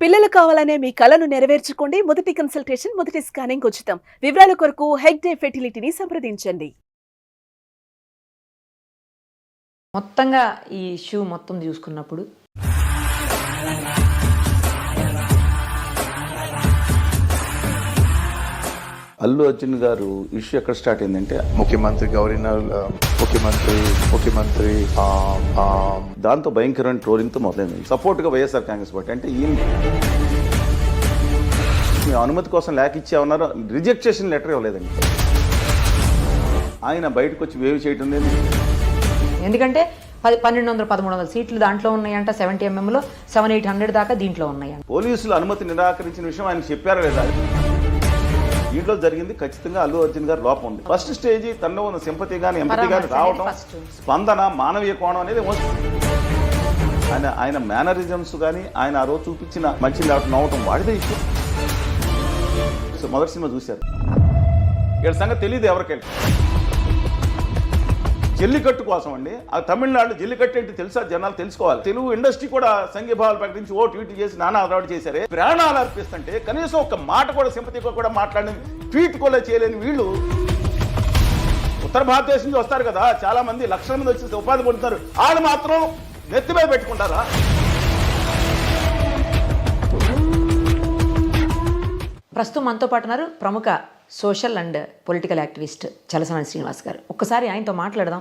పిల్లలు కావాలనే మీ కలను నెరవేర్చుకోండి. మొదటి కన్సల్టేషన్, మొదటి స్కానింగ్ ఉచితం. వివరాల కొరకు హెగ్డే ఫెర్టిలిటీని సంప్రదించండి. మొత్తంగా ఈ ఇష్యూ మొత్తం చూసుకున్నప్పుడు అల్లు అర్జున్ గారు ఇష్యూ ఎక్కడ స్టార్ట్ అయిందంటే ముఖ్యమంత్రి గవర్నర్ ముఖ్యమంత్రి దాంతో భయంకరమైన ట్రోలింగ్తో మొదలైంది. సపోర్ట్గా వైఎస్ఆర్ కాంగ్రెస్ పార్టీ అంటే ఈయన మీ అనుమతి కోసం లేఖ ఇచ్చామన్నారు, రిజెక్ట్ చేసిన లెటర్ ఇవ్వలేదండి. ఆయన బయటకు వచ్చి వేవ్ చేయటం లేదు. ఎందుకంటే 1200-1300 సీట్లు దాంట్లో ఉన్నాయంట. 70 MMలో 700-800 దాకా దీంట్లో ఉన్నాయంట. పోలీసులు అనుమతి నిరాకరించిన విషయం ఆయన చెప్పారా లేదా? దీంట్లో జరిగింది ఖచ్చితంగా అల్లు అర్జున్ గారు లోపం ఉంది. ఫస్ట్ స్టేజ్ తనలో ఉన్న సింపతి కానీ ఎంపతి కానీ రావటం, స్పందన, మానవీయ కోణం అనేది ఆయన మేనరిజమ్స్ కానీ ఆయన ఆ రోజు చూపించిన మంచి నవ్వటం వాడితే ఇష్యూ. సో మొదటి సినిమా చూశారు, వీళ్ళ సంగతి తెలియదు ఎవరికైనా. జల్లికట్టు కోసం అండి, ఆ తమిళనాడు జల్లికట్టు ఏంటి తెలుసా? జనాలు తెలుసుకోవాలి. తెలుగు ఇండస్ట్రీ కూడా సంఘీభావాలు ప్రకటించి ఓ ట్వీట్ చేసి నానా అలవాటు చేశారే. ప్రాణాలు అర్పిస్తుంటే కనీసం ఒక మాట కూడా సింపతిగా కూడా మాట్లాడిన ట్వీట్ కూడా చేయలేని వీళ్ళు ఉత్తర భారతదేశం నుంచి వస్తారు కదా, చాలా మంది లక్షల మంది వచ్చి ఉపాధి పొందుతారు. వాళ్ళు మాత్రం నెత్తిమీద పెట్టుకుంటారా? ప్రస్తుతం మనతో పాటు ఉన్నారు ప్రముఖ social and political activist Chalasani Srinivas గారు. ఒక్కసారి ఆయనతో మాట్లాడదాం.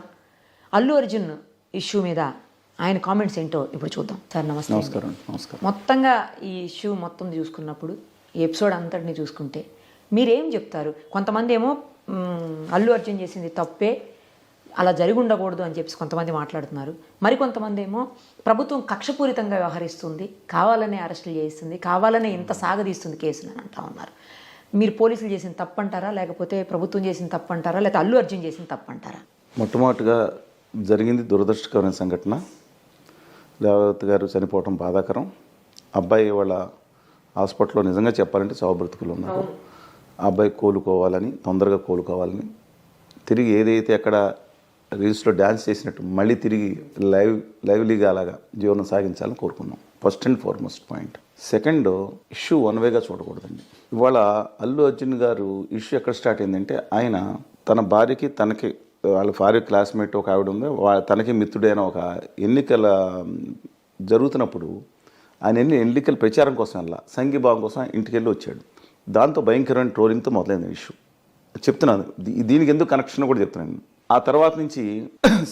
అల్లు అర్జున్ ఇష్యూ మీద ఆయన కామెంట్స్ ఏంటో ఇప్పుడు చూద్దాం. సార్ నమస్తే. నమస్కారం. మొత్తంగా ఈ ఇష్యూ మొత్తం చూసుకున్నప్పుడు, ఈ ఎపిసోడ్ అంతటిని చూసుకుంటే మీరేం చెప్తారు? కొంతమంది ఏమో అల్లు అర్జున్ చేసింది తప్పే, అలా జరిగి ఉండకూడదు అని చెప్పేసి కొంతమంది మాట్లాడుతున్నారు. మరికొంతమంది ఏమో ప్రభుత్వం కక్షపూరితంగా వ్యవహరిస్తుంది, కావాలనే అరెస్టులు చేస్తుంది, కావాలనే ఇంత సాగదీస్తుంది కేసులు అని అంటా ఉన్నారు. మీరు పోలీసులు చేసిన తప్పంటారా, లేకపోతే ప్రభుత్వం చేసిన తప్పంటారా, లేకపోతే అల్లు అర్జున్ చేసిన తప్పంటారా? మొట్టమొదటిగా జరిగింది దురదృష్టకరమైన సంఘటన. రేవతి గారు చనిపోవటం బాధాకరం. అబ్బాయి వాళ్ళ హాస్పిటల్లో నిజంగా చెప్పాలంటే చావు బ్రతుకులు ఉన్నారు. ఆ అబ్బాయి కోలుకోవాలని, తొందరగా కోలుకోవాలని, తిరిగి ఏదైతే అక్కడ రీల్స్లో డ్యాన్స్ చేసినట్టు మళ్ళీ తిరిగి లైవ్లీగా అలాగా జీవనం సాగించాలని కోరుకున్నాం. First and foremost point. Second, issue one వేగా చూడకూడదండి. ఇవాళ అల్లు అర్జున్ గారు ఇష్యూ ఎక్కడ స్టార్ట్ అయిందంటే, ఆయన తన భార్యకి, తనకి, వాళ్ళ భార్య క్లాస్మేట్ ఒక ఆవిడ ఉంది, తనకి మిత్రుడైన ఒక ఎన్నికల జరుగుతున్నప్పుడు ఆయన ఎన్నికల ప్రచారం కోసం వెళ్ళా, సంఘీభావం కోసం ఇంటికి వెళ్ళి వచ్చాడు. దాంతో భయంకరమైన ట్రోలింగ్తో మొదలైంది ఇష్యూ. చెప్తున్నాను దీనికి ఎందుకు కనెక్షన్ కూడా చెప్తున్నాను. ఆ తర్వాత నుంచి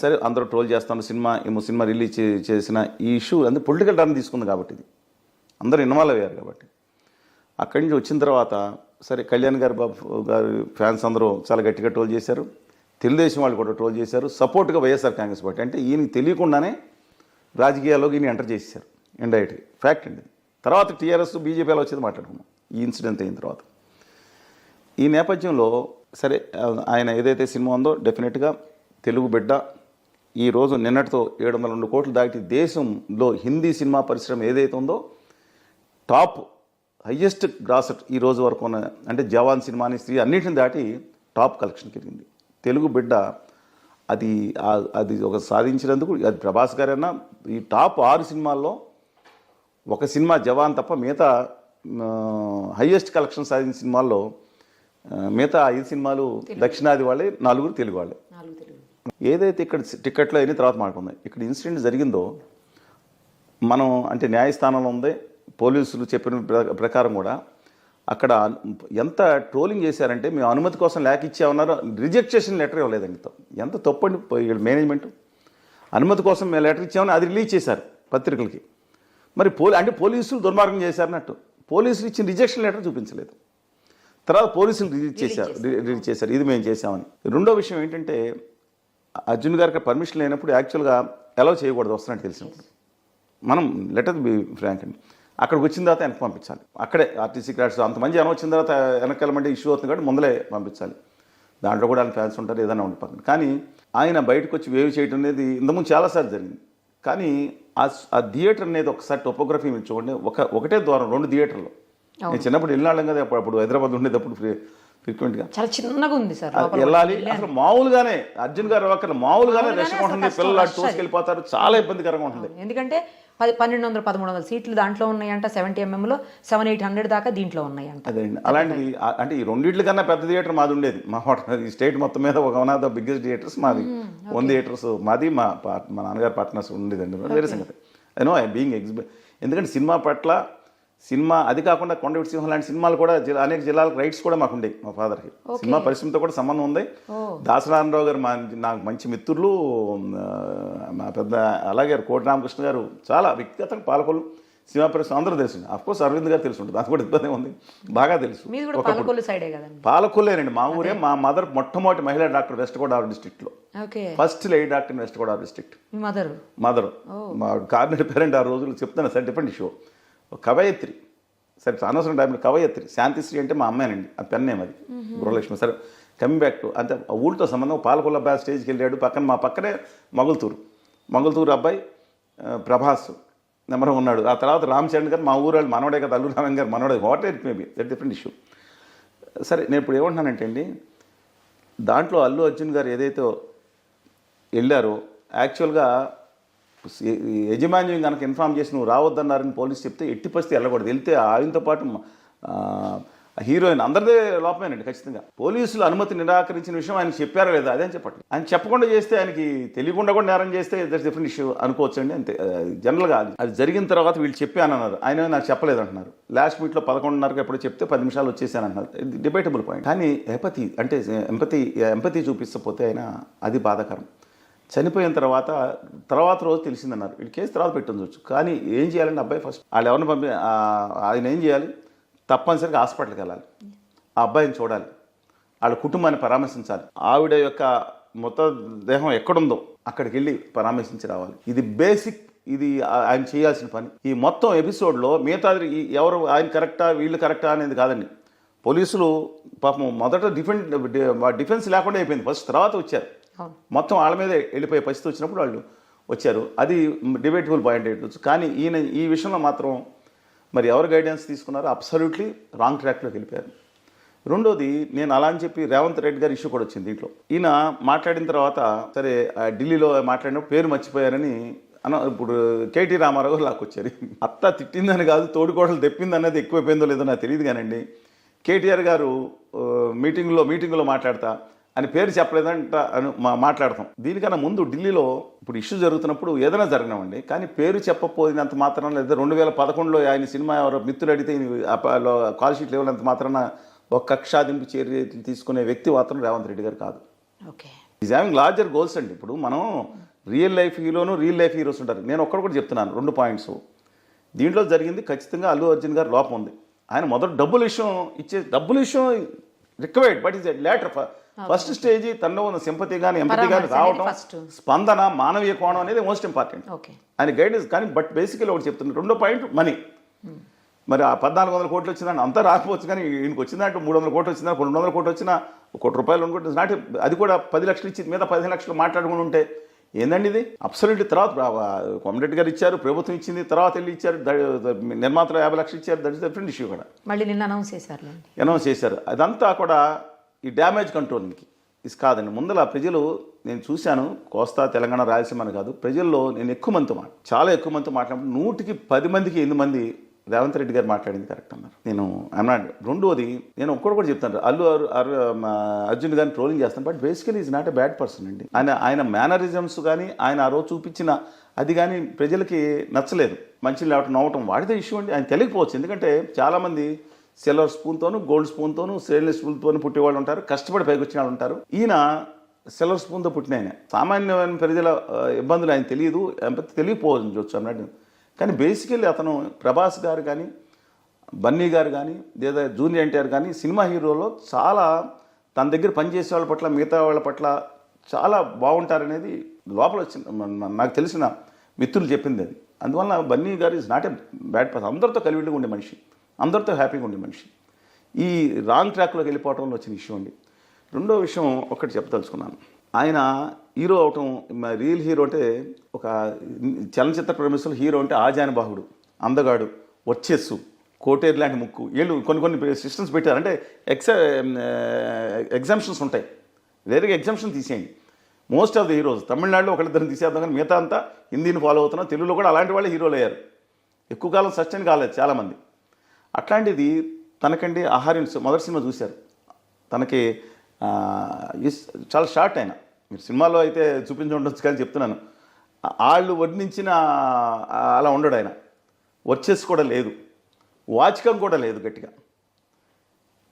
సరే అందరూ ట్రోల్ చేస్తాను, సినిమా రిలీజ్ చేసిన ఈ ఇష్యూ అందుకు పొలిటికల్ టర్న్ తీసుకుంది కాబట్టి, ఇది అందరూ ఇన్వాల్వ్ అయ్యారు కాబట్టి. అక్కడి నుంచి వచ్చిన తర్వాత సరే కళ్యాణ్ గారు, బాబు గారి ఫ్యాన్స్ అందరూ చాలా గట్టిగా ట్రోల్ చేశారు. తెలుగుదేశం వాళ్ళు కూడా ట్రోల్ చేశారు. సపోర్ట్గా వైఎస్ఆర్ కాంగ్రెస్ పార్టీ అంటే ఈయనకి తెలియకుండానే రాజకీయాల్లోకి ఈయన ఎంటర్ చేశారు. ఇండైరెక్ట్గా ఫ్యాక్ట్ అండి. తర్వాత టీఆర్ఎస్, బీజేపీలో వచ్చేది మాట్లాడుకున్నాం ఈ ఇన్సిడెంట్ అయిన తర్వాత. ఈ నేపథ్యంలో సరే ఆయన ఏదైతే సినిమా ఉందో డెఫినెట్గా తెలుగు బిడ్డ ఈరోజు నిన్నటితో 702 కోట్లు దాటి దేశంలో హిందీ సినిమా పరిశ్రమ ఏదైతే ఉందో టాప్ హయ్యెస్ట్ గ్రాస్ ఈ రోజు వరకు ఉన్న, అంటే జవాన్ సినిమాని, స్త్రీ అన్నింటిని దాటి టాప్ కలెక్షన్కి వెళ్ళింది తెలుగు బిడ్డ. అది ఒక సాధించినందుకు అది ప్రభాస్ గారైనా ఈ టాప్ 6 సినిమాల్లో ఒక సినిమా జవాన్ తప్ప మిగతా హయ్యెస్ట్ కలెక్షన్ సాధించిన సినిమాల్లో మిగతా 5 సినిమాలు దక్షిణాది వాళ్ళే, 4 తెలుగు వాళ్ళే. ఏదైతే ఇక్కడ టికెట్లో అయిన తర్వాత మాట్లాడుకుందాం. ఇక్కడ ఇన్సిడెంట్ జరిగిందో మనం అంటే న్యాయస్థానంలో ఉంది, పోలీసులు చెప్పిన ప్రకారం కూడా అక్కడ ఎంత ట్రోలింగ్ చేశారంటే, మేము అనుమతి కోసం లేఖ ఇచ్చామన్నారు, రిజెక్ట్ చేసిన లెటర్ ఇవ్వలేదండి. ఎంత తప్పండి మేనేజ్మెంట్. అనుమతి కోసం మేము లెటర్ ఇచ్చామని అది రిలీజ్ చేశారు పత్రికలకి. మరి పోలీసులు దుర్మార్గం చేశారన్నట్టు పోలీసులు ఇచ్చిన రిజెక్షన్ లెటర్ చూపించలేదు. తర్వాత పోలీసులు రిలీజ్ చేశారు ఇది మేము చేశామని. రెండో విషయం ఏంటంటే, అర్జున్ గారికి పర్మిషన్ లేనప్పుడు యాక్చువల్గా అలౌ చేయకూడదు వస్తున్నట్టు తెలిసినప్పుడు. మనం లెటర్ బి ఫ్రాంక్ అండి, అక్కడికి వచ్చిన తర్వాత వెనక్కి పంపించాలి. అక్కడే ఆర్టీసీ క్రాడ్స్ అంతమంది జనం వచ్చిన తర్వాత వెనకాలమంటే ఇష్యూ అవుతుంది కాబట్టి ముందలే పంపించాలి. దాంట్లో కూడా ఆయన ఫ్యాన్స్ ఉంటారు, ఏదైనా ఉండిపోతుంది. కానీ ఆయన బయటకు వచ్చి వేవ్ చేయడం అనేది ఇంతకుముందు చాలాసార్లు జరిగింది. కానీ ఆ థియేటర్ అనేది ఒకసారి టోపోగ్రఫీ మీరు చూడండి, ఒకటే ద్వారం 2 థియేటర్లు. నేను చిన్నప్పుడు వెళ్ళాం కదా, అప్పుడు హైదరాబాద్ ఉండేటప్పుడు ఫ్రీక్వెంట్గా చాలా చిన్నగా ఉంది సార్, వెళ్ళాలి. అసలు మామూలుగానే అర్జున్ గారు అక్కడ మామూలుగానే రష్గా ఉంటుంది, పిల్లలు తోసుకెళ్ళిపోతారు, చాలా ఇబ్బందికరంగా ఉంటుంది. ఎందుకంటే 1200 1300 సీట్లు దాంట్లో ఉన్నాయంట, 70mm 700-800 దాకా దీంట్లో ఉన్నాయంట. అదే అండి. అలాంటివి అంటే ఈ రెండింటి కన్నా పెద్ద థియేటర్ మాది ఉండేది. మా హోటల్ ఈ స్టేట్ మొత్తం మీద ఒక one of the biggest theatres మాది. 1 థియేటర్స్ మాది, మా నాన్నగారు పార్ట్నర్స్ ఉండేదండి. వేరే సంగతి ఐ నో ఐ బీయింగ్ ఎందుకంటే సినిమా పట్ల అది కాకుండా కొండవీటి సింహం లాంటి సినిమాలు కూడా అనేక జిల్లాలకు రైట్స్ కూడా మాకు ఉండేవి. మా ఫాదర్కి సినిమా పరిశ్రమతో కూడా సంబంధం ఉంది. దాసనారాయణరావు గారు నాకు మంచి మిత్రులు, మా పెద్ద అలాగే కోటి రామకృష్ణ గారు చాలా వ్యక్తిగతంగా పాలకొల్లు సినిమా పరిశ్రమ అందరూ తెలుసు. అఫ్కోర్స్ అరవింద్ గారు తెలుసు ఉంటుంది, అది కూడా ఇబ్బంది ఉంది, బాగా తెలుసు. పాలకొల్లేనండి మా ఊరే. మా మదర్ మొట్టమొదటి మహిళా డాక్టర్ వెస్ట్ గోదావరి డిస్ట్రిక్ట్లో, first lady doctor west Godavari district. Mother మా కార్నెట్ పేరెంట్ ఆ రోజులు చెప్తాను సార్, డిఫరెంట్ ఇష్యూ. కవయత్రి, సరే అనవసరం టైంలో కవయత్రి, శాంతిశ్రీ అంటే మా అమ్మాయినండి, ఆ పెన్నేం అది, గృహలక్ష్మి. సరే కమింగ్ బ్యాక్ టు అంటే ఊళ్ళతో సంబంధం. పాలకొల్ల అబ్బాయి స్టేజ్కి వెళ్ళాడు, మా పక్కనే మొగల్తూరు అబ్బాయి ప్రభాస్ నెంబర్ ఉన్నాడు. ఆ తర్వాత రామ్ చరణ్ గారు మా ఊరు వాళ్ళు మనవడే కదా, అల్లు రామన్ గారు మనవడే, what it maybe that different issue. సరే నేను ఇప్పుడు ఏమంటున్నానంటే అండి, దాంట్లో అల్లు అర్జున్ గారు ఏదైతే వెళ్ళారో యాక్చువల్గా యజమాన్యం కనుక ఇన్ఫార్మ్ చేసి నువ్వు రావద్దన్నారని పోలీసు చెప్తే ఎట్టి పరిస్థితి వెళ్ళకూడదు. వెళ్తే ఆయనతో పాటు హీరోయిన్ అందరిదే లోపమేనండి ఖచ్చితంగా. పోలీసులు అనుమతి నిరాకరించిన విషయం ఆయనకి చెప్పారా లేదా అదే అని చెప్పండి. ఆయన చెప్పకుండా చేస్తే, ఆయనకి తెలియకుండా కూడా నేరం చేస్తే దట్స్ డిఫరెంట్ ఇష్యూ అనుకోవచ్చు అండి. అంతే జనరల్గా అది జరిగిన తర్వాత వీళ్ళు చెప్పానన్నారు, ఆయన నాకు చెప్పలేదు అంటున్నారు. లాస్ట్ మీట్లో 11:30 ఎప్పుడు చెప్తే 10 నిమిషాలు వచ్చేసాను అంటున్నారు. ఇది డిబేటబుల్ పాయింట్. కానీ ఎంపతి చూపిస్తపోతే ఆయన అది బాధాకరం. చనిపోయిన తర్వాత రోజు తెలిసిందన్నారు. వీడి కేసు తర్వాత పెట్టవచ్చు. కానీ ఏం చేయాలండి అబ్బాయి ఫస్ట్ వాళ్ళు ఎవరిని ఆయన ఏం చేయాలి, తప్పనిసరిగా హాస్పిటల్కి వెళ్ళాలి, ఆ అబ్బాయిని చూడాలి, వాళ్ళ కుటుంబాన్ని పరామర్శించాలి, ఆవిడ యొక్క మృతదేహం ఎక్కడుందో అక్కడికి వెళ్ళి పరామర్శించి రావాలి. ఇది బేసిక్, ఇది ఆయన చేయాల్సిన పని. ఈ మొత్తం ఎపిసోడ్లో మిగతా ఎవరు ఆయన కరెక్టా వీళ్ళు కరెక్టా అనేది కాదండి. పోలీసులు పాపం మొదట డిఫెన్స్ లేకుండా అయిపోయింది ఫస్ట్, తర్వాత వచ్చారు మొత్తం వాళ్ళ మీద వెళ్ళిపోయే పరిస్థితి వచ్చినప్పుడు వాళ్ళు వచ్చారు. అది డిబేటబుల్ పాయింట్ అయ్యొచ్చు. కానీ ఈయన ఈ విషయంలో మాత్రం మరి ఎవరు గైడెన్స్ తీసుకున్నారో అబ్సల్యూట్లీ రాంగ్ ట్రాక్లోకి వెళ్ళిపోయారు. రెండోది, నేను అలా అని చెప్పి రేవంత్ రెడ్డి గారి ఇష్యూ కూడా వచ్చింది దీంట్లో. ఈయన మాట్లాడిన తర్వాత సరే ఢిల్లీలో మాట్లాడినప్పుడు పేరు మర్చిపోయారని ఇప్పుడు కేటీ రామారావు లాక్కొచ్చారు. అత్త తిట్టిందని కాదు, తోడుకోడలు తెప్పింది అన్నది ఎక్కువైపోయిందో లేదో నాకు తెలియదు కానండి. కేటీఆర్ గారు మీటింగ్లో మాట్లాడతా అని పేరు చెప్పలేదంట అని మాట్లాడతాం. దీనికన్నా ముందు ఢిల్లీలో ఇప్పుడు ఇష్యూ జరుగుతున్నప్పుడు ఏదైనా జరగనివ్వండి, కానీ పేరు చెప్పపోయినంత మాత్రాన, లేదా 2011లో ఆయన సినిమా ఎవరో మిత్రులు అడిగితే కాల్ షీట్లు ఇవ్వనంత మాత్రాన ఒక కక్షాదింపు చర్యలు తీసుకునే వ్యక్తి మాత్రం రేవంత్ రెడ్డి గారు కాదు. ఈజ్ హ్యావింగ్ లార్జర్ గోల్స్ అండి. ఇప్పుడు మనం రియల్ లైఫ్ హీరోస్ ఉంటారు. నేను ఒక్కడు కూడా చెప్తున్నాను 2 పాయింట్స్. దీంట్లో జరిగింది ఖచ్చితంగా అల్లు అర్జున్ గారు లోపం ఉంది. ఆయన మొదట డబ్బుల విషయం required, but is later first stage తనలో ఉన్న సింపతి కానీ ఎంపతి కానీ రావటం, స్పందన, మానవీయ కోణం అనేది మోస్ట్ ఇంపార్టెంట్. ఆయన గైడెన్స్ కానీ బట్ బేసికలీ ఒకటి చెప్తున్నారు. 2వ పాయింట్ మనీ. మరి ఆ 1400 కోట్లు వచ్చిందని అంతా రాకపోవచ్చు, కానీ ఈయనకి వచ్చిందంటే 300 కోట్లు వచ్చిందా, 200 కోట్లు వచ్చినా ₹1 కోటి అనుకుంటే నాటి అది కూడా 10 లక్షలు ఇచ్చి మీద 15 లక్షలు మాట్లాడుకుని ఉంటే ఏందండి ఇది? అబ్సల్యూట్లీ. తర్వాత కోమటిరెడ్డి గారు ఇచ్చారు, ప్రభుత్వం ఇచ్చింది, తర్వాత వెళ్ళి ఇచ్చారు, నిర్మాతలు 50 లక్షలు ఇచ్చారు. దట్ ఇస్ డిఫరెంట్ ఇష్యూ కూడా. మళ్ళీ నిన్న అనౌన్స్ చేశారు. అదంతా కూడా ఈ డ్యామేజ్ కంట్రోల్కి ఇది కాదండి. ముందర ప్రజలు నేను చూశాను, కోస్తా తెలంగాణ రాయలసీమ అని కాదు, ప్రజల్లో నేను చాలా ఎక్కువ మందితో మాట్లాడినప్పుడు 100కి 10 మందికి 8 మంది రేవంత్ రెడ్డి గారు మాట్లాడింది కరెక్ట్ అన్నారు. నేను అన్నాడు. రెండోది, నేను ఒక్కడు కూడా చెప్తాను, అర్జున్ గారిని ట్రోలింగ్ చేస్తాను, but basically is not a bad person అండి. ఆయన మేనరిజమ్స్ కానీ ఆయన ఆ రోజు చూపించిన అది కానీ ప్రజలకి నచ్చలేదు. మంచి లేవటం నవ్వటం వాడితే ఇష్యూ అండి. ఆయన తెలియకపోవచ్చు, ఎందుకంటే చాలామంది సిల్వర్ స్పూన్తోను, గోల్డ్ స్పూన్తోను, స్టెయిన్లెస్ స్పూన్తోను పుట్టేవాళ్ళు ఉంటారు, కష్టపడి పైకి వచ్చిన వాళ్ళు ఉంటారు. ఈయన సిల్వర్ స్పూన్తో పుట్టిన ఆయన. సామాన్యమైన ప్రజల ఇబ్బందులు ఆయన తెలియదు, తెలియకపోవచ్చు అన్నట్టు. కానీ బేసికల్లీ అతను ప్రభాస్ గారు కానీ, బన్నీ గారు కానీ, లేదా జూనియర్ ఎన్టీఆర్ కానీ సినిమా హీరోలో చాలా తన దగ్గర పనిచేసే వాళ్ళ పట్ల, మిగతా వాళ్ళ పట్ల చాలా బాగుంటారనేది లోపల వచ్చింది, నాకు తెలిసిన మిత్రులు చెప్పింది అది. అందువల్ల బన్నీ గారు is not a bad person. అందరితో కలివిడిగా ఉండే మనిషి, అందరితో హ్యాపీగా ఉండే మనిషి. ఈ రాంగ్ ట్రాక్లోకి వెళ్ళిపోవడంలో వచ్చిన ఇష్యూ అండి. రెండో విషయం ఒకటి చెప్పదలుచుకున్నాను. ఆయన హీరో అవటం, రియల్ హీరో అంటే ఒక చలనచిత్ర ప్రమిస్తులు హీరో అంటే ఆజానుబాహుడు, అందగాడు, వచ్చేస్సు, కోటేరు లాంటి ముక్కు, వీళ్ళు కొన్ని సిస్టమ్స్ పెట్టారు. అంటే ఎగ్జామ్షన్స్ ఉంటాయి, వేరేగా ఎగ్జామ్షన్ తీసేయండి. మోస్ట్ ఆఫ్ ది హీరోస్ తమిళనాడులో ఒకళ్ళిద్దరిని తీసేద్దాం కానీ మిగతా అంతా హిందీని ఫాలో అవుతున్నాం. తెలుగులో కూడా అలాంటి వాళ్ళే హీరోలు అయ్యారు. ఎక్కువ కాలం సస్టైన్ కాలేదు చాలామంది. అట్లాంటిది తనకండి ఆహార్యం మొదటి సినిమా చూశారు. తనకి చాలా షార్ట్ అయినా మీరు సినిమాలో అయితే చూపించి ఉండొచ్చు కానీ చెప్తున్నాను, వాళ్ళు వర్ణించిన అలా ఉండడు ఆయన. వర్చెస్ కూడా లేదు, వాచకం కూడా లేదు గట్టిగా.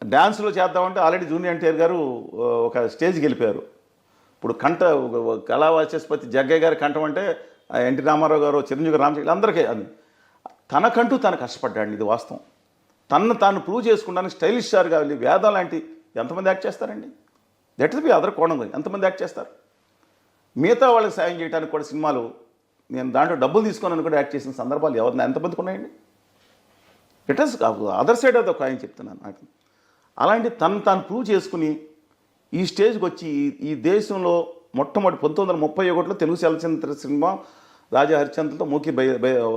డ్యాన్స్లో చేద్దామంటే ఆల్రెడీ జూనియర్ ఎన్టీఆర్ గారు ఒక స్టేజ్కి వెళ్ళిపోయారు. ఇప్పుడు కంఠ కళా వాచస్పతి జగ్గయ్య గారి కంఠం అంటే ఎన్టీ రామారావు గారు, చిరంజీవి గారు, రామచంద్ర అందరికీ అది తనకంటూ తను కష్టపడ్డాడు. ఇది వాస్తవం. తనను తాను ప్రూవ్ చేసుకుంటానికి స్టైలిష్ స్టార్ కావాలి. వేదం లాంటి ఎంతమంది యాక్ట్ చేస్తారండి? దట్ ఇస్ బి అదర్ కోణం. ఎంతమంది యాక్ట్ చేస్తారు? మిగతా వాళ్ళకి సాయం చేయడానికి కూడా సినిమాలు నేను దాంట్లో డబ్బులు తీసుకున్నాను కూడా యాక్ట్ చేసిన సందర్భాలు ఎవరిని ఎంతమందికి ఉన్నాయండి? It is other side of the coin చెప్తున్నాను నాకు. అలాంటి తాను ప్రూవ్ చేసుకుని ఈ స్టేజ్కి వచ్చి ఈ దేశంలో మొట్టమొదటి 1931లో తెలుగు చలనచిత్ర సినిమా రాజా హరిశ్చంద్రతో మూకీ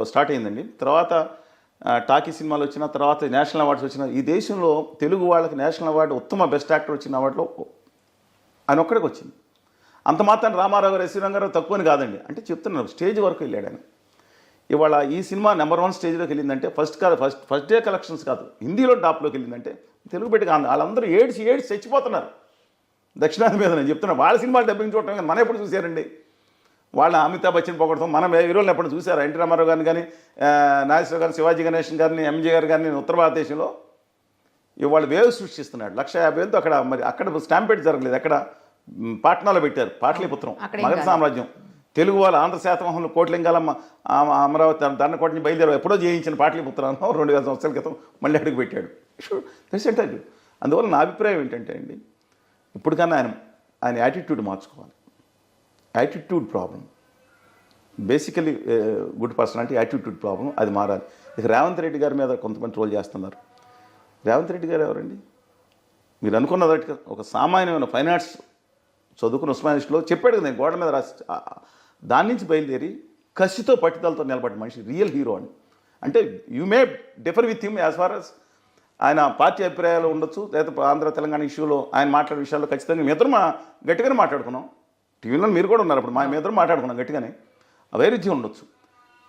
స్టార్ట్ అయిందండి. తర్వాత టాకీ సినిమాలు వచ్చిన తర్వాత నేషనల్ అవార్డ్స్ వచ్చిన ఈ దేశంలో తెలుగు వాళ్ళకి నేషనల్ అవార్డు ఉత్తమ బెస్ట్ యాక్టర్ వచ్చిన అవార్డులో ఆయన ఒక్కడికి వచ్చింది. అంత మాత్రం రామారావు గారు, ఎస్వి రంగారావు తక్కువని కాదండి. అంటే చెప్తున్నాను స్టేజ్ వరకు వెళ్ళాడు ఆయన. ఇవాళ ఈ సినిమా నెంబర్ 1 స్టేజ్లోకి వెళ్ళిందంటే ఫస్ట్ డే కలెక్షన్స్ కాదు, హిందీలో టాప్లోకి వెళ్ళిందంటే తెలుగు బిడ్డగా వాళ్ళందరూ ఏడ్చి చచ్చిపోతున్నారు దక్షిణాది మీద. నేను చెప్తున్నా వాళ్ళ సినిమాలు డబ్బింగ్ చూడటం కానీ మనం ఎప్పుడు చూశారండి? వాళ్ళ అమితాబ్ బచ్చన్ పొగడతాం. మనం హీరోలు ఎప్పుడు చూసారు? ఎన్టీ రామారావు గారిని కానీ, నాగేశ్వరరావు గారిని, శివాజీ గణేషన్ గారిని, ఎంజే గారు గారిని ఉత్తర భారతదేశంలో ఇవాళ వేవ్ సృష్టిస్తున్నాడు. 150,000తో అక్కడ మరి అక్కడ స్టాంపేట్ జరగలేదు. అక్కడ పాట్నాలో పెట్టారు పాటలీపుత్రం మగధ సామ్రాజ్యం. తెలుగు వాళ్ళు ఆంధ్ర శాతవాహనులు కోట్లింగాలమ్మ అమరావతి దండకోటని బయలుదేరారు ఎప్పుడో జయించిన పాటలీపుత్రాన్ని 2000 సంవత్సరాల క్రితం మళ్ళీ అడుగు పెట్టాడు. రీసెంట్. అందువల్ల నా అభిప్రాయం ఏంటంటే అండి, ఇప్పటికన్నా ఆయన యాటిట్యూడ్ మార్చుకోవాలి. Attitude problem. Basically good personality, attitude problem, అది మారాలి. ఇక రేవంత్ రెడ్డి గారి మీద కొంతమంది ట్రోల్ చేస్తున్నారు. రేవంత్ రెడ్డి గారు ఎవరండి? మీరు అనుకున్నదట్టుగా ఒక సామాన్యమైన ఫైనాన్స్ చదువుకున్న ఉస్మానిస్ట్లో చెప్పాడు కదా, నేను గోడ మీద రాసి దాని నుంచి బయలుదేరి కసితో పట్టుదలతో నిలబడ్డ మనిషి రియల్ హీరో అని. అంటే you may differ with him as far as ఆయన పార్టీ అభిప్రాయాలు ఉండొచ్చు, లేదా ఆంధ్ర తెలంగాణ ఇష్యూలో ఆయన మాట్లాడే విషయాల్లో ఖచ్చితంగా మీ ఇద్దరు గట్టిగానే మాట్లాడుకున్నాం. టీవీలో మీరు కూడా ఉన్నారు, అప్పుడు మీ ఇద్దరు మాట్లాడుకున్నాం గట్టిగానే. వైరుధ్యం ఉండొచ్చు,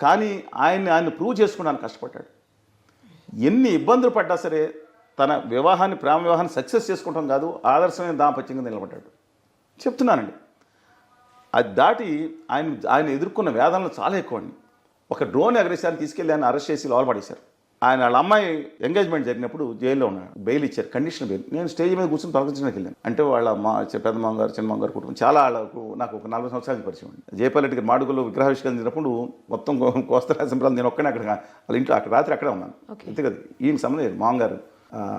కానీ ఆయన ప్రూవ్ చేసుకోవడానికి కష్టపడ్డాడు. ఎన్ని ఇబ్బందులు పడ్డా సరే తన ప్రేమ వివాహాన్ని సక్సెస్ చేసుకుంటాం కాదు, ఆదర్శమైన దాంపత్యంగా నిలబడ్డాడు. చెప్తున్నానండి. అది దాటి ఆయన ఎదుర్కొన్న వేదనలు చాలా ఎక్కువ అండి. ఒక డ్రోన్ ఎగరేసాన్ని తీసుకెళ్ళి ఆయన అరెస్ట్ చేసి లోపల పడేశారు. వాళ్ళ అమ్మాయి ఎంగేజ్మెంట్ జరిగినప్పుడు జైల్లో ఉన్నాడు, బెయిల్ ఇచ్చారు, కండిషనల్ బెయిల్. నేను స్టేజ్ మీద కూర్చొని తొలగించడానికి వెళ్ళాను. అంటే వాళ్ళ పెద్ద మామగారు, చిన్న మామగారు కుటుంబం చాలా నాకు ఒక 40 సంవత్సరాల పరిచయం అండి. జయపాలరెడ్డి గారు మాడుగులో విగ్రహావిష్కరించినప్పుడు మొత్తం కోస్తా సింబల్ నేను ఒక్కనే వాళ్ళ ఇంట్లో రాత్రి అక్కడే ఉన్నాను. అంతే కదా, ఈయన సంబంధం లేదు, మామగారు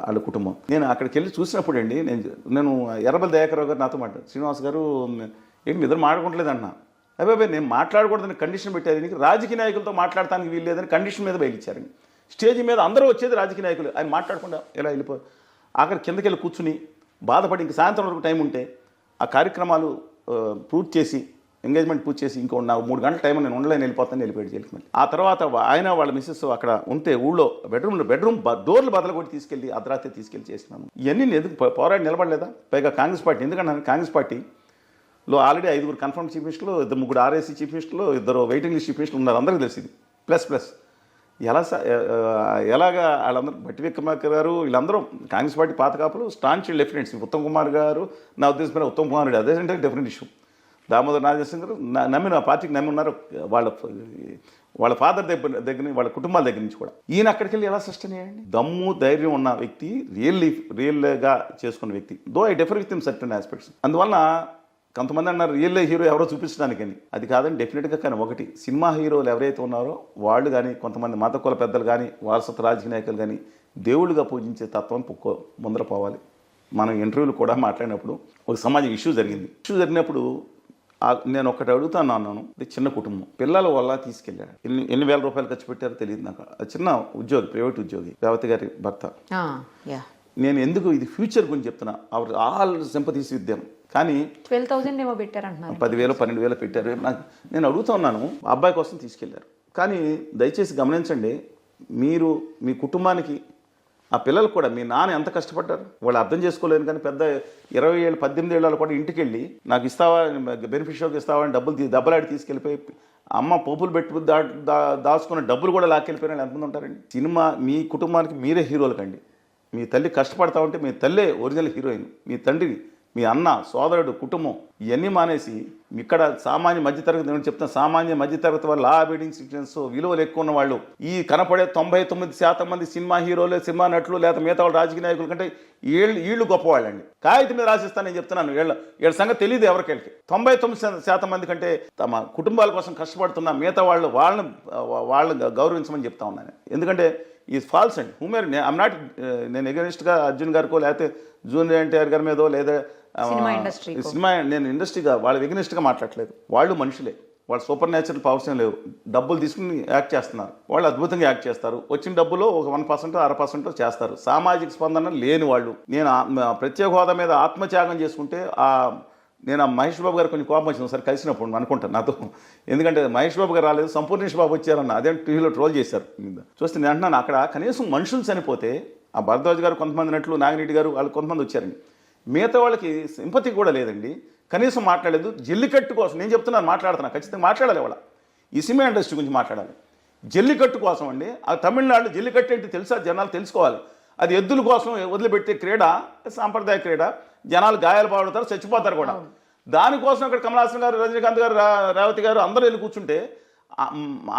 వాళ్ళ కుటుంబం. నేను అక్కడికి వెళ్ళి చూసినప్పుడు అండి, నేను ఎర్రబల్లి దయాకరావు గారు నాతో మాట్లాడు, శ్రీనివాస్ గారు ఏంటి ఇద్దరు మాట్లాడుకోవట్లేదు అన్న. అబ్బాయి నేను మాట్లాడకూడదని కండిషన్ పెట్టారు, నీకు రాజకీయ నాయకులతో మాట్లాడటానికి వీల్లేదని కండిషన్ మీద బయలుచ్చారండి. స్టేజ్ మీద అందరూ వచ్చేది రాజకీయ నాయకులు, ఆయన మాట్లాడకుండా ఎలా వెళ్ళిపోయి అక్కడ కిందకి వెళ్ళి కూర్చుని బాధపడి ఇంక సాయంత్రం వరకు టైం ఉంటే ఆ కార్యక్రమాలు పూర్తి చేసి ఎంగేజ్మెంట్ పూర్తి చేసి ఇంకో 3 గంటల టైం నేను ఉండలేని వెళ్ళిపోతాను, వెళ్ళిపోయాడు జైలుకి. మళ్ళీ ఆ తర్వాత ఆయన వాళ్ళ మిస్సెస్ అక్కడ ఉంటే ఊళ్ళో బెడ్రూమ్ డోర్లు బదలు కొట్టి తీసుకెళ్ళి అర్ధరాత్రి తీసుకెళ్ళి చేసినాను. ఇవన్నీ ఎందుకు పోరాడి నిలబడలేదా? పైగా కాంగ్రెస్ పార్టీ, ఎందుకంటే కాంగ్రెస్ పార్టీలో ఆల్రెడీ 5 కన్ఫర్మ్ చీఫ్ మినిస్టర్లు, 3 ఆర్ఏసీ చీఫ్ మినిస్టర్లు, 2 వెయిటింగ్ లిస్ట్ చీఫ్ మినిస్టర్లు ఉన్నారు, అందరికీ తెలిసింది. ప్లస్ ఎలాగా వాళ్ళందరూ బట్టి విక్రమార్క గారు వీళ్ళందరూ కాంగ్రెస్ పార్టీ పాత కాపులు, స్టాంచ్ లెఫ్టినెంట్స్. ఉత్తమ్ కుమార్ గారు నా ఉద్దేశమైన ఉత్తమ్ కుమార్ రెడ్డి అదేంటే డిఫరెంట్ ఇష్యూ. దామోదర్ నాగేశ్వర గారు నమ్మిన పార్టీకి నమ్మి ఉన్నారు, వాళ్ళ ఫాదర్ దగ్గర వాళ్ళ కుటుంబాల దగ్గర నుంచి కూడా. ఈయన అక్కడికి వెళ్ళి ఎలా సస్టైన్ చేయండి? దమ్ము ధైర్యం ఉన్న వ్యక్తి, రియల్గా చేసుకున్న వ్యక్తి. Though I differ with him certain aspects. అందువల్ల కొంతమంది అన్నారు రియల్ హీరో ఎవరో చూపించడానికని, అది కాదని డెఫినెట్గా. కానీ ఒకటి, సినిమా హీరోలు ఎవరైతే ఉన్నారో వాళ్ళు కానీ, కొంతమంది మత కుల పెద్దలు కానీ, వారసత్వ రాజకీయ నాయకులు కానీ దేవుళ్ళుగా పూజించే తత్వం ముందర పోవాలి. మనం ఇంటర్వ్యూలు కూడా మాట్లాడినప్పుడు ఒక సమాజం ఇష్యూ జరిగినప్పుడు నేను ఒక్కటి అడుగుతాను అన్నాను, చిన్న కుటుంబం, పిల్లల వల్ల తీసుకెళ్ళాడు, ఎన్ని వేల రూపాయలు ఖర్చు పెట్టారో తెలియదు నాకు. చిన్న ఉద్యోగి, ప్రైవేట్ ఉద్యోగి, రేవతి గారి భర్త. నేను ఎందుకు ఇది ఫ్యూచర్ గురించి చెప్తున్నా, our all sympathies with them. కానీ 12,000 ఏమో పెట్టారంటున్నారు, 10,000 12,000 పెట్టారు. నేను అడుగుతున్నాను, అబ్బాయి కోసం తీసుకెళ్లారు. కానీ దయచేసి గమనించండి, మీరు మీ కుటుంబానికి ఆ పిల్లలు కూడా మీ నాన్న ఎంత కష్టపడ్డారు వాళ్ళు అర్థం చేసుకోలేను. కానీ పెద్ద 20 ఏళ్ళు 18 ఏళ్ళు కూడా ఇంటికి వెళ్ళి నాకు ఇస్తావా బెనిఫిషియర్కి ఇస్తావా అని దెబ్బలాడి తీసుకెళ్ళిపోయి అమ్మ పోపులు పెట్టి దాచుకున్న డబ్బులు కూడా లాక్కెళ్ళిపోయిన వాళ్ళు ఎంతమంది ఉంటారండి. సినిమా మీ కుటుంబానికి మీరే హీరోలు కండి. మీ తల్లి కష్టపడతా ఉంటే మీ తల్లే ఒరిజినల్ హీరోయిన్. మీ తండ్రి, మీ అన్న, సోదరుడు, కుటుంబం ఇవన్నీ మానేసి ఇక్కడ సామాన్య మధ్యతరగతి, నేను చెప్తాను సామాన్య మధ్యతరగతి వాళ్ళు, లా అబైడింగ్ సిటిజన్స్, విలువలు ఎక్కువ ఉన్న వాళ్ళు, ఈ కనపడే 99% మంది సినిమా హీరోలు, సినిమా నటులు లేదా మిగతా వాళ్ళు రాజకీయ నాయకుల కంటే వీళ్ళు గొప్పవాళ్ళండి. కాగితం మీద రాసిస్తాను నేను చెప్తున్నాను. వీళ్ళ సంగతి తెలియదు ఎవరికి. 99% మంది కంటే తమ కుటుంబాల కోసం కష్టపడుతున్న మిగతా వాళ్ళని గౌరవించమని చెప్తా ఉన్నాను. ఎందుకంటే ఈ ఫాల్స్ అండి. హూమర్ ఐఎమ్ నాట్, నేను ఎగనిస్ట్గా అర్జున్ గారికో లేకపోతే జూనియర్ ఎన్టీఆర్ గారి మీదో లేదా సినిమా నేను ఇండస్ట్రీగా వాళ్ళ ఎగనిస్ట్గా మాట్లాడలేదు. వాళ్ళు మనుషులే, వాళ్ళు సూపర్ న్యాచురల్ పవర్స్ ఏం లేవు. డబ్బులు తీసుకుని యాక్ట్ చేస్తున్నారు. వాళ్ళు అద్భుతంగా యాక్ట్ చేస్తారు. వచ్చిన డబ్బులో ఒక 1% 1/2% చేస్తారు. సామాజిక స్పందన లేని వాళ్ళు. నేను ప్రత్యేక హోదా మీద ఆత్మత్యాగం చేసుకుంటే నేను ఆ మహేష్ బాబు గారు కొంచెం కోపం వచ్చింది ఒకసారి కలిసినప్పుడు అనుకుంటాను నాతో. ఎందుకంటే మహేష్ బాబు గారు రాలేదు, సంపూర్ణేష్ బాబు వచ్చారన్న అదే టీవీలో ట్రోల్ చేశారు. చూస్తే నేను అంటున్నాను అక్కడ కనీసం మనుషులు చనిపోతే ఆ భరద్వాజ్ గారు కొంతమంది నటులు, నాగిరెడ్డి గారు వాళ్ళు కొంతమంది వచ్చారండి. మిగతా వాళ్ళకి సింపతి కూడా లేదండి. కనీసం మాట్లాడలేదు. జల్లికట్టు కోసం నేను చెప్తున్నాను, మాట్లాడుతున్నా, ఖచ్చితంగా మాట్లాడాలి. వాళ్ళ ఈ సినిమా ఇండస్ట్రీ గురించి మాట్లాడాలి. జల్లికట్టు కోసం అండి. ఆ తమిళనాడు జల్లికట్టు ఏంటి తెలుసా? జనాలు తెలుసుకోవాలి. అది ఎద్దుల కోసం వదిలిపెట్టే క్రీడ, సాంప్రదాయ క్రీడ. జనాలు గాయాలు పాడుతారు, చచ్చిపోతారు కూడా. దానికోసం అక్కడ కమల్ హాసన్ గారు, రజనీకాంత్ గారు, రేవతి గారు అందరూ వెళ్ళి కూర్చుంటే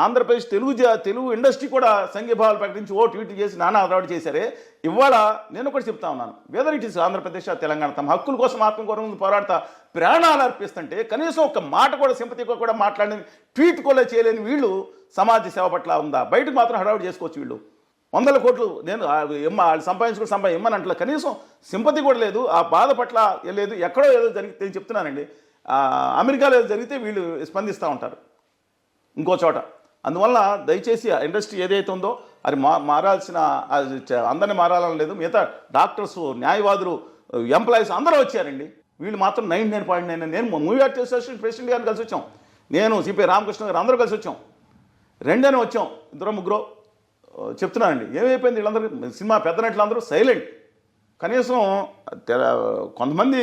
ఆంధ్రప్రదేశ్ తెలుగు ఇండస్ట్రీ కూడా సంఘీభావాలు ప్రకటించి ట్వీట్ చేసి నానా అలవాటు చేశారే. ఇవాళ నేను ఒకటి చెప్తా ఉన్నాను, whether it is Andhra Pradesh, Telangana తమ హక్కుల కోసం ఆత్మగౌరవం పోరాడతా ప్రాణాలు అర్పిస్తుంటే కనీసం ఒక మాట కూడా సింపతిగా కూడా మాట్లాడని, ట్వీట్ కూడా చేయలేని వీళ్ళు సమాజ సేవ పట్ల ఉందా? బయటకు మాత్రం హడావుడి చేసుకోవచ్చు. వీళ్ళు 100 కోట్లు నేను వాళ్ళు సంపాదించుకుని ఇమ్మని అంటలే, కనీసం సింపతి కూడా లేదు. ఆ బాధ పట్ల లేదు. ఎక్కడో ఏదో జరిగితే నేను చెప్తున్నానండి, అమెరికాలో ఏదో జరిగితే వీళ్ళు స్పందిస్తూ ఉంటారు ఇంకో చోట. అందువల్ల దయచేసి ఇండస్ట్రీ ఏదైతే ఉందో అది మారాల్సిన, అందరినీ మారాలని లేదు. మిగతా డాక్టర్స్, న్యాయవాదులు, ఎంప్లాయీస్ అందరూ వచ్చారండి. వీళ్ళు మాత్రం 99.9. నేను మూవీ ఆర్ట్ అసోసియేషన్ ప్రెసిడెంట్ గారిని కలిసి వచ్చాం. నేను సిపి రామకృష్ణ గారు అందరూ కలిసి వచ్చాం. 2 వచ్చాం, 2-3 చెప్తున్నానండి. ఏమైపోయింది వీళ్ళందరూ? సినిమా పెద్ద నటులు అందరూ సైలెంట్. కనీసం కొంతమంది.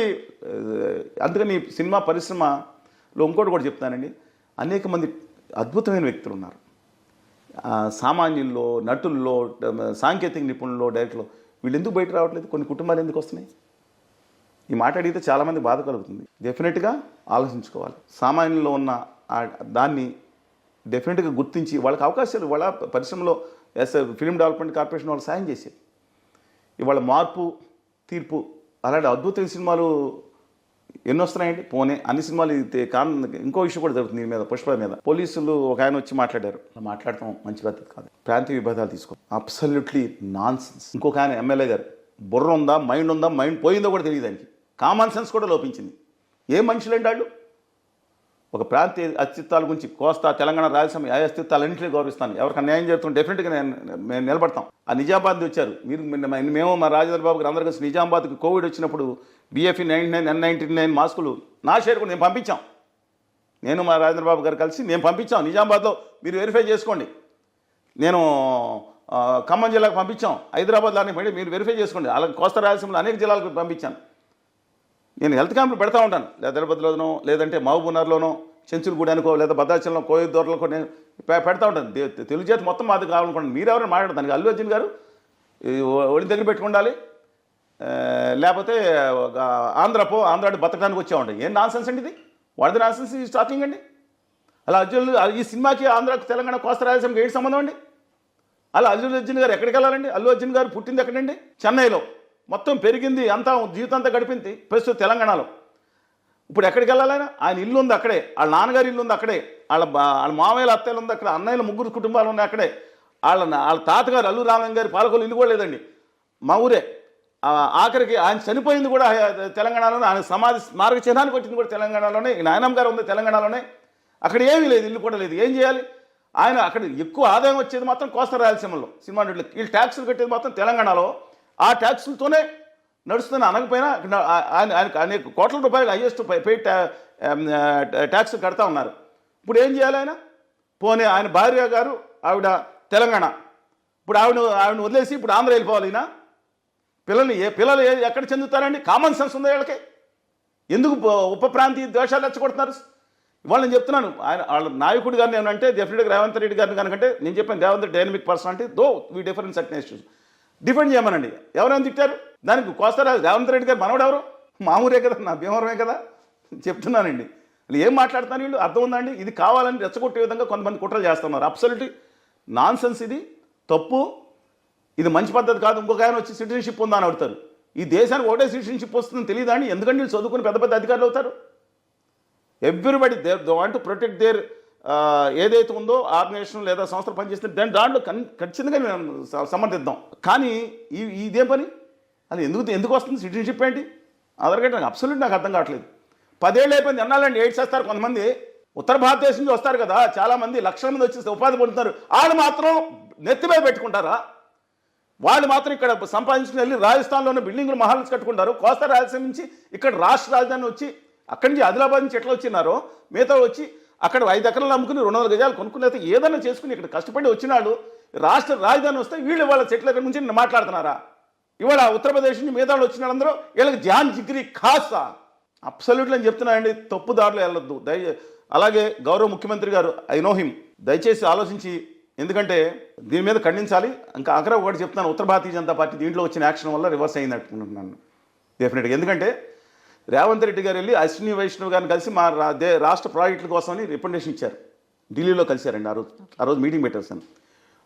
అందుకని సినిమా పరిశ్రమలో ఇంకోటి కూడా చెప్తానండి, అనేక మంది అద్భుతమైన వ్యక్తులు ఉన్నారు. సామాన్యుల్లో, నటుల్లో, సాంకేతిక నిపుణుల్లో, డైరెక్టర్లో. వీళ్ళు ఎందుకు బయట రావట్లేదు? కొన్ని కుటుంబాలు ఎందుకు వస్తున్నాయి? ఈ మాట అడిగితే చాలామంది బాధ కలుగుతుంది. డెఫినెట్గా ఆలోచించుకోవాలి. సామాన్యుల్లో ఉన్న దాన్ని డెఫినెట్గా గుర్తించి వాళ్ళకి అవకాశాలు, వాళ్ళ పరిశ్రమలో ఫిల్మ్ డెవలప్మెంట్ కార్పొరేషన్ వాళ్ళు సాయం చేసేది. ఇవాళ మార్పు, తీర్పు అలాంటి అద్భుతమైన సినిమాలు ఎన్ని వస్తున్నాయండి. పోనీ అన్ని సినిమాలు ఇంకో విషయం కూడా జరుగుతుంది. దీని మీద పుష్ప మీద పోలీసులు ఒక ఆయన వచ్చి మాట్లాడారు. మాట్లాడటం మంచి పద్ధతి కాదు. ప్రాంతీయ విభేదాలు తీసుకో, అబ్సల్యూట్లీ నాన్ సెన్స్. ఇంకొక ఆయన ఎమ్మెల్యే గారు, బుర్ర ఉందా, మైండ్ ఉందా, మైండ్ పోయిందో కూడా తెలియదు ఆయనకి. కామన్ సెన్స్ కూడా లోపించింది. ఏ మనుషులండి వాళ్ళు? ఒక ప్రాంతీయ అస్తిత్వాల గురించి, కోస్తా, తెలంగాణ, రాయలసీమ ఏ అస్తిత్వాలన్నింటినీ గౌరవిస్తాను. ఎవరికైనా న్యాయం చేస్తాం డెఫినెట్గా మేము నిలబడతాం. ఆ నిజామాబాద్ వచ్చారు మేము మా రాజేంద్ర బాబు గారు అందరూ కలిసి నిజామాబాద్కి కోవిడ్ వచ్చినప్పుడు BFE 99, N99 మాస్కులు నా షేర్ కూడా నేను పంపించాం. నేను మా రాజేంద్ర బాబు గారు కలిసి నేను పంపించాం. నిజామాబాద్లో మీరు వెరిఫై చేసుకోండి. నేను ఖమ్మం జిల్లాకు పంపించాం. హైదరాబాద్లో మీరు వెరిఫై చేసుకోండి. అలాగే కోస్తా రాయలసీమలో అనేక జిల్లాలకు పంపించాను. నేను హెల్త్ క్యాంపులు పెడతా ఉంటాను. లేదా తిరుపతిలోనో, లేదంటే మహబూబ్నగర్లోనో, చెంచులగూడెనుకో, లేదా భద్రాచలంలో, కోయిదూర్లకో నేను పెడతా ఉంటాను. తెలుగు జాతి మొత్తం మాది కావాలనుకోండి. మీరు ఎవరైనా మాట్లాడతాను. దానికి అల్లు అర్జున్ గారు ఒడి దగ్గర పెట్టుకుండాలి, లేకపోతే ఆంధ్రాడు బతకడానికి వచ్చా ఉంటాయి. ఏం నాన్ సెన్స్ అండి ఇది? వాడిది నాన్ సెన్స్ ఈ స్టార్టింగ్ అండి. అలా ఈ సినిమాకి ఆంధ్రాకు, తెలంగాణ, కోస్తా రాయలసీమకి ఏంటి సంబంధం అండి? అలా అల్లు అర్జున్ గారు ఎక్కడికి వెళ్ళాలండి? అల్లు అర్జున్ గారు పుట్టింది ఎక్కడండి? చెన్నైలో. మొత్తం పెరిగింది అంతా, జీవితం అంతా గడిపింది ప్రస్తుతం తెలంగాణలో. ఇప్పుడు ఎక్కడికి వెళ్ళాలైనా? ఆయన ఇల్లు ఉంది అక్కడే, వాళ్ళ నాన్నగారి ఇల్లు ఉంది అక్కడే, వాళ్ళ మామయ్యల అత్తయ్యలు ఉంది అక్కడ, అన్నయ్యల 3 కుటుంబాలు ఉన్నాయి అక్కడే. వాళ్ళ తాతగారు అల్లు రామలింగ గారి పాలకొల్లు ఇల్లు కూడా లేదండి, మా ఊరే. ఆఖరికి ఆయన చనిపోయింది కూడా తెలంగాణలోనే. ఆయన సమాధి స్మారక చిహ్నానికి వచ్చింది కూడా తెలంగాణలోనే. నాయనమ్మ గారు ఉంది తెలంగాణలోనే. అక్కడ ఏమీ లేదు, ఇల్లు కూడా లేదు. ఏం చేయాలి? ఆయన అక్కడ ఎక్కువ ఆదాయం వచ్చేది మాత్రం కోస్తా రాయలసీమలో సినిమా నటులు. వీళ్ళు ట్యాక్సులు కట్టేది మాత్రం తెలంగాణలో. ఆ ట్యాక్సులతోనే నడుస్తున్న అనకపోయినా ఆయనకు అనేక కోట్ల రూపాయలు హైయెస్ట్ పెయిడ్ ట్యాక్స్ కడతా ఉన్నారు. ఇప్పుడు ఏం చేయాలి ఆయన? పోనీ ఆయన భార్య గారు ఆవిడ తెలంగాణ, ఇప్పుడు ఆవిడ వదిలేసి ఇప్పుడు ఆంధ్ర వెళ్ళిపోవాలి ఈయన. పిల్లలు ఎక్కడ చెందుతారండి? కామన్ సెన్స్ ఉందా వీళ్ళకి? ఎందుకు ఉప ప్రాంతీయ ద్వేషాలు రెచ్చగొడుతున్నారు? ఇవాళ నేను చెప్తున్నాను, వాళ్ళ నాయకుడు గారిని ఏమంటే డెఫినెట్గా రేవంత్ రెడ్డి గారిని కనుకంటే నేను చెప్పాను Revanth Reddy dynamic personality though we difference certain issues defend చేయమనండి. ఎవరైనా తిట్టారు దానికి కోస్తారా? రేవంత్ రెడ్డి గారు మనవడు ఎవరు? మామూలే కదా, నా భీమవరమే కదా. చెప్తున్నానండి, వీళ్ళు ఏం మాట్లాడుతున్నారు వీళ్ళు అర్థం ఉందండి? ఇది కావాలని రెచ్చగొట్టే విధంగా కొంతమంది కుట్రలు చేస్తున్నారు. అబ్సల్యూట్లీ నాన్ సెన్స్, ఇది తప్పు, ఇది మంచి పద్ధతి కాదు. ఇంకొక ఆయన వచ్చి సిటిజన్షిప్ ఉందా అని అడుగుతారు. ఈ దేశానికి ఒకటే సిటిజన్షిప్ వస్తుందని తెలియదా అండి? ఎందుకంటే వీళ్ళు చదువుకుని పెద్ద పెద్ద అధికారులు అవుతారు. Everybody they want to protect there ఏదైతే ఉందో ఆర్గనైజేషన్ లేదా సంస్థలు పనిచేస్తే దాంట్లో ఖచ్చితంగా మేము సమర్థిద్దాం. కానీ ఇదేం పని? అది ఎందుకు వస్తుంది సిటిజన్షిప్ ఏంటి? ఆధార్ కార్డు నాకు అబ్సల్యూట్ నాకు అర్థం కావట్లేదు. 10 ఏళ్ళు అయిపోయింది, ఎన్నాళ్ళండి ఎయిడ్స్ చేస్తారు కొంతమంది. ఉత్తర భారతదేశం నుంచి వస్తారు కదా చాలామంది, లక్షల మంది వచ్చి ఉపాధి పొందుతున్నారు. వాళ్ళు మాత్రం నెత్తి మీద పెట్టుకుంటారా? వాళ్ళు మాత్రం ఇక్కడ సంపాదించుకుని వెళ్ళి రాజస్థాన్లోనే బిల్డింగ్లు మహాల్స్ కట్టుకుంటారు. కోస్తా రాయలసీమ నుంచి ఇక్కడ రాష్ట్ర రాజధాని వచ్చి అక్కడి నుంచి ఆదిలాబాద్ నుంచి ఎట్లా వచ్చినారో మిగతా వచ్చి అక్కడ 5 ఎకరాలు అమ్ముకుని 200 గజాలు కొనుక్కుని అయితే ఏదైనా చేసుకుని ఇక్కడ కష్టపడి వచ్చినాడు. రాష్ట్ర రాజధాని వస్తే వీళ్ళు వాళ్ళ చెట్ల దగ్గర నుంచి మాట్లాడుతున్నారా? ఇవాళ ఉత్తరప్రదేశ్ నుంచి మిగతా వచ్చిన వాళ్ళందరూ వీళ్ళకి జాన్ జిగ్రీ ఖాసా. అబ్సల్యూట్లీ అని చెప్తున్నానండి, తప్పు దారిలో వెళ్ళొద్దు. అలాగే గౌరవ ముఖ్యమంత్రి గారు, ఐ నో హిమ్, దయచేసి ఆలోచించి, ఎందుకంటే దీని మీద ఖండించాలి. ఇంకా అక్కడ ఒకటి చెప్తున్నాను, ఉత్తర భారతీయ జనతా పార్టీ దీంట్లో వచ్చిన యాక్షన్ వల్ల రివర్స్ అయింది అనుకుంటున్నాను డెఫినెట్గా. ఎందుకంటే రేవంత్ రెడ్డి గారు వెళ్ళి అశ్విని వైష్ణవ్ గారిని కలిసి మా రాష్ట్ర ప్రాజెక్టుల కోసమని రికమెండేషన్ ఇచ్చారు. ఢిల్లీలో కలిశారండి ఆ రోజు మీటింగ్ పెట్టారు.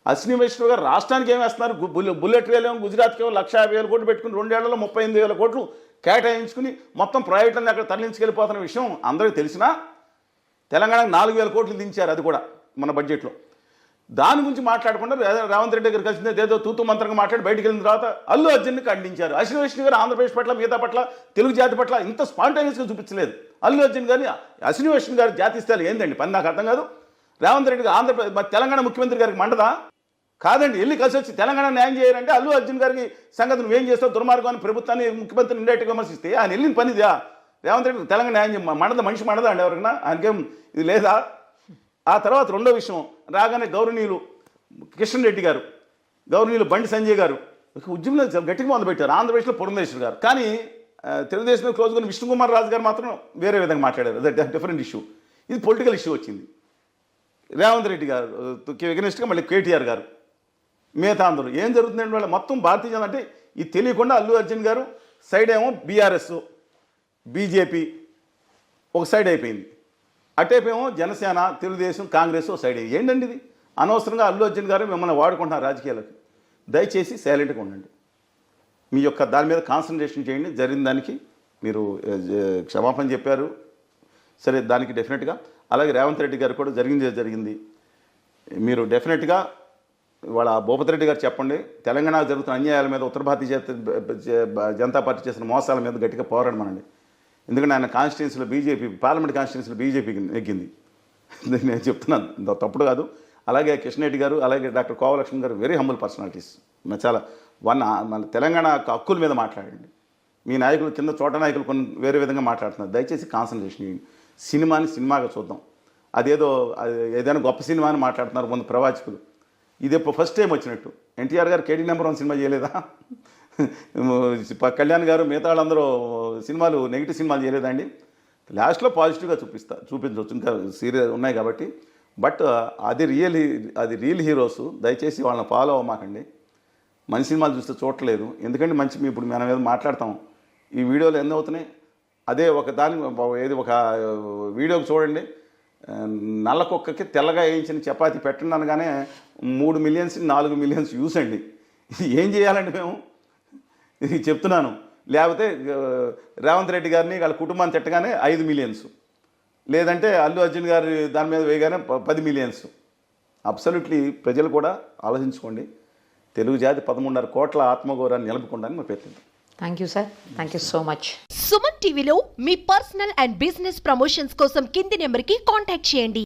అశ్విని వైష్ణవ్ గారు రాష్ట్రానికి ఏం వేస్తున్నారు? బుల్లెట్ రైలు ఏమో గుజరాత్కి ఏమో 1,50,000 కోట్లు పెట్టుకుని 2 ఏళ్లలో 38,000 కోట్లు కేటాయించుకుని మొత్తం ప్రాజెక్టులను అక్కడ తరలించుకెళ్ళిపోతున్న విషయం అందరికీ తెలిసినా తెలంగాణకు 4,000 కోట్లు దించారు, అది కూడా మన బడ్జెట్లో. దాని గురించి మాట్లాడకుండా రేవంత్ రెడ్డి గారు కలిసిందే ఏదో తూతూ మంత్రంగా మాట్లాడి బయటికి వెళ్ళిన తర్వాత అల్లు అర్జున్ని ఖండించారు. అశ్విని వైష్ణవ్ గారు ఆంధ్రప్రదేశ్ పట్ల, మిగతా పట్ల, తెలుగు జాతి పట్ల ఇంత స్పాంటేనియస్గా చూపించలేదు. అల్లు అర్జున్ గారిని అశ్విని వైష్ణవ్ గారు జాతి ఇస్తారు ఏందండి పని? నాకు అర్థం కాదు. రేవంత్ రెడ్డి గారు ఆంధ్రప్రదేశ్ మరి తెలంగాణ ముఖ్యమంత్రి గారికి మండదా? కాదండి, వెళ్ళి కలిసి వచ్చి తెలంగాణ న్యాయం చేయాలంటే అల్లు అర్జున్ గారికి సంగతి నువ్వేం చేస్తావు దుర్మార్గాన్ని ప్రభుత్వాన్ని ముఖ్యమంత్రిని ఇండైరెక్ట్గా విమర్శిస్తే ఆయన వెళ్ళిన పనిదా? రేవంత్ రెడ్డి తెలంగాణ న్యాయం మనిషి మండదా అండి ఎవరికైనా? ఆయనకేం ఇది లేదా? ఆ తర్వాత రెండో విషయం రాగానే గౌరవనీయులు కిషన్ రెడ్డి గారు, గౌరవనీయులు బండి సంజయ్ గారు ఉద్యమంలో గట్టిగా మొదలుపెట్టారు. ఆంధ్రప్రదేశ్లో పురంధేశ్వర్ గారు, కానీ తెలుగుదేశంలో క్లోజ్ కొని విష్ణుకుమార్ రాజు గారు మాత్రం వేరే విధంగా మాట్లాడారు. అది డిఫరెంట్ ఇష్యూ. ఇది పొలిటికల్ ఇష్యూ వచ్చింది. రేవంత్ రెడ్డి గారు ఎగనెస్ట్గా మళ్ళీ కేటీఆర్ గారు, మిగతా అందరూ ఏం జరుగుతుందండి వాళ్ళ మొత్తం భారతీయ జనతా అంటే ఇది తెలియకుండా అల్లు అర్జున్ గారు సైడ్ ఏమో బీఆర్ఎస్ బీజేపీ ఒక సైడ్ అయిపోయింది, అటేపేమో జనసేన తెలుగుదేశం కాంగ్రెస్ సైడ్ అయ్యి. ఏంటండి ఇది? అనవసరంగా అల్లు అర్జున్ గారు మిమ్మల్ని వాడుకుంటున్నారు రాజకీయాలకు. దయచేసి సైలెంట్గా ఉండండి, మీ యొక్క దాని మీద కాన్సన్ట్రేషన్ చేయండి. జరిగిన దానికి మీరు క్షమాపణ చెప్పారు సరే, దానికి డెఫినెట్గా. అలాగే రేవంత్ రెడ్డి గారు కూడా జరిగింది మీరు డెఫినెట్గా వాళ్ళ భూపతి రెడ్డి గారు చెప్పండి, తెలంగాణకు జరుగుతున్న అన్యాయాల మీద ఉత్తర భారతీయ జనతా పార్టీ చేసిన మోసాల మీద గట్టిగా పోరాడమనండి. ఎందుకంటే ఆయన కాన్స్టిట్యున్సీలో బీజేపీ, పార్లమెంట్ కాన్స్టిట్యున్సీలో బీజేపీకి నెగ్గింది. నేను చెప్తున్నాను, తప్పుడు కాదు. అలాగే కిషన్ రెడ్డి గారు, అలాగే డాక్టర్ కోవలక్ష్మి గారు వెరీ హంబుల్ పర్సనాలిటీస్. చాలా మన తెలంగాణ హక్కుల మీద మాట్లాడండి. మీ నాయకులు కింద చోట నాయకులు కొన్ని వేరే విధంగా మాట్లాడుతున్నారు. దయచేసి కాన్సన్ట్రేషన్ చేయండి. సినిమాని సినిమాగా చూద్దాం. ఏదైనా గొప్ప సినిమా అని మాట్లాడుతున్నారు ముందు ప్రవాచకులు. ఇది ఫస్ట్ టైం వచ్చినట్టు. ఎన్టీఆర్ గారు KD నెంబర్ 1 సినిమా చేయలేదా? కళ్యాణ్ గారు మిగతా వాళ్ళందరూ సినిమాలు నెగిటివ్ సినిమాలు చేయలేదండి. లాస్ట్లో పాజిటివ్గా చూపించవచ్చు, ఇంకా సీరియస్ ఉన్నాయి కాబట్టి. బట్ అది రియల్ హీరోస్. దయచేసి వాళ్ళని ఫాలో అవ్వమాకండి. మంచి సినిమాలు చూస్తే చూడట్లేదు. ఎందుకంటే ఇప్పుడు మన మీద మాట్లాడతాం, ఈ వీడియోలు ఎన్ని అవుతున్నాయి? అదే ఒక వీడియోకి చూడండి, నల్ల కుక్కకి తెల్లగా వేయించిన చపాతీ పెట్టండి అనగానే 3 మిలియన్స్ 4 మిలియన్స్ వ్యూస్ అండి. ఏం చేయాలండి మేము? ఇది చెప్తున్నాను. లేకపోతే రేవంత్ రెడ్డి గారిని వాళ్ళ కుటుంబాన్ని తిట్టగానే 5 మిలియన్స్, లేదంటే అల్లు అర్జున్ గారి దాని మీద వేయగానే 10 మిలియన్స్. అబ్సల్యూట్లీ ప్రజలు కూడా ఆలోచించుకోండి. తెలుగు జాతి 13.5 కోట్ల ఆత్మగౌరవాన్ని నిలుపుకోవడానికి మా ప్రయత్నం. Thank you sir, thank you so much. Suman టీవీలో మీ పర్సనల్ అండ్ బిజినెస్ ప్రమోషన్స్ కోసం కింది నెంబర్కి కాంటాక్ట్ చేయండి.